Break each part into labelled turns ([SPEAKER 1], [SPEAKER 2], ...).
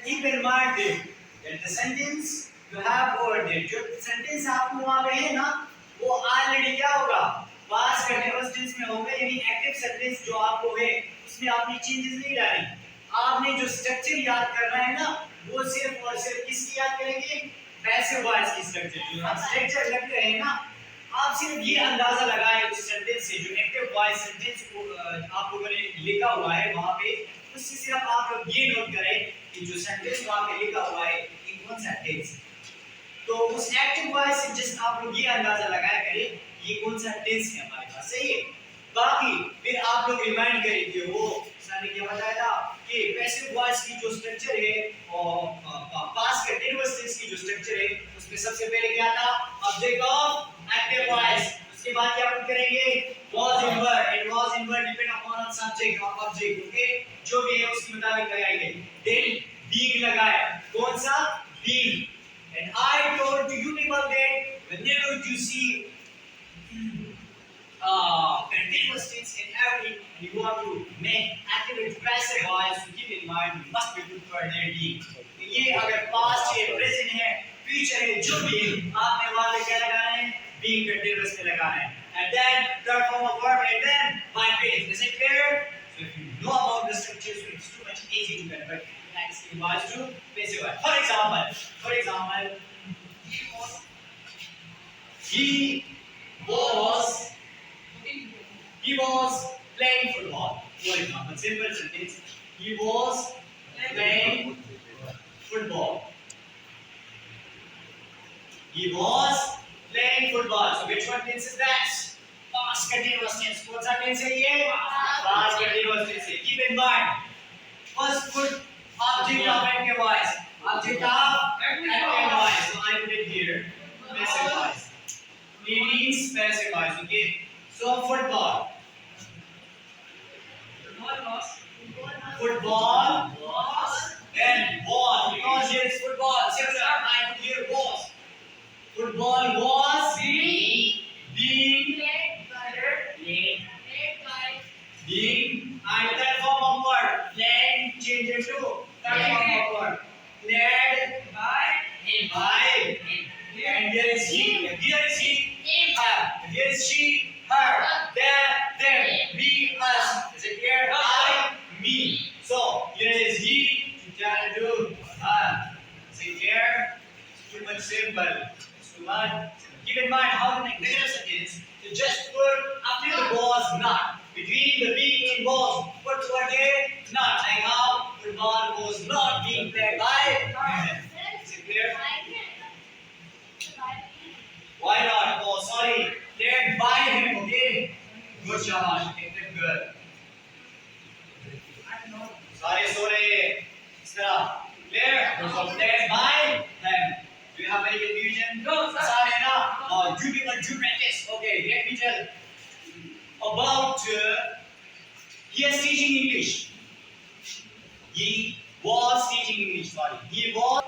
[SPEAKER 1] keep in mind that the sentence you have over there, जो sentence आपको वहाँ पे है ना, वो already क्या होगा, past continuous tense में होगा, यानी active sentence जो आपको है, उसमें आपने changes नहीं डाली. आपने जो structure याद करना है ना, वो सिर्फ और सिर्फ किसकी याद करेंगे, passive voice की structure. जो आप structure लग रहे हैं ना, आप सिर्फ ये अंदाजा लगाएं उस सेंटेंस से जो एक्टिव वॉइस सेंटेंस को आप लोगों ने लिखा हुआ है वहां पे, उससे सिर्फ आप लोग ये नोट करें कि जो सेंटेंस वहां पे लिखा हुआ है ये कौन सा टेंस है. तो उस एक्टिव वॉइस से जस्ट आप लोग ये अंदाजा लगाया करें ये कौन सा टेंस है हमारे पास. सही है. बाकी फिर आप लोग रिमाइंड करें कि वो सर ने क्या बताया था कि पैसिव वॉइस की जो स्ट्रक्चर है और पास्ट कंटीन्यूअस टेंस की जो स्ट्रक्चर है उसमें सबसे पहले क्या था, ऑब्जेक्ट ऑफ active voice. उसके बाद क्या हम करेंगे, was in verb. It was in verb depend upon subject or object. Okay, जो भी है उसके मुताबिक लगाएंगे. Then being लगाए. कौन सा being? And I told to you people that whenever you see continuous tense in every and you want to make active passive voice, so keep in mind you must be good for their being. ये अगर past है, present है, future है, जो भी है आपने वहाँ पे क्या लगाना है, being continuous में लगाना है. And then third form of verb and then by phrase. Is it clear? So if you know about the structure, so it's too much easy to convert active voice to passive voice. For example, he was playing football. For example, simple sentence. He was playing football. He was playing football. So which one tense is that? Past continuous tense. कौन सा tense है ये? Past continuous tense है. Keep in mind. First put object of active voice. Object of active voice. So I put it here. Passive voice. It means passive voice. Okay. So football. Football. Then was. Because here is football. So I put here was. Football was being and that form of word played change it to that form of word played by and here is he, here is she, her, there, them, we, us. Is it clear? I, me. So here is he to turn to her. Is it clear? It's too much simple. Keep in mind how to make negative sentence. You just put after the was not. Between the being and was, put what there? Not. Like how football was not being played by. Is it clear? Why not? Oh, sorry. Played by him, okay? Good shabash. Good. Sorry. Clear? So played by him. Do you have any confusion? No, sir. You people do practice. Okay, let me tell about he is teaching English. He was teaching English. Sorry, he was.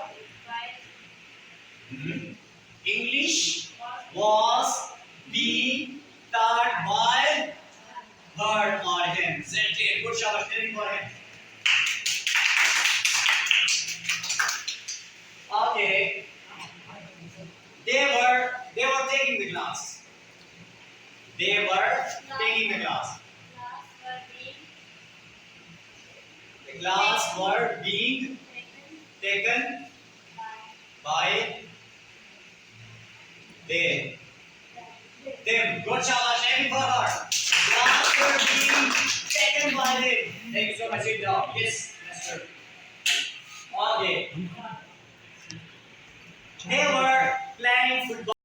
[SPEAKER 1] English was being taught by her or him. Exactly. Good shabash. For him. Okay. They were taking the class. They were taking the class. The class were being taken by them. Good shabash, aiming for her. Class were being taken by them. Thank you so much. Sit down. Yes, master. Okay. They were playing football.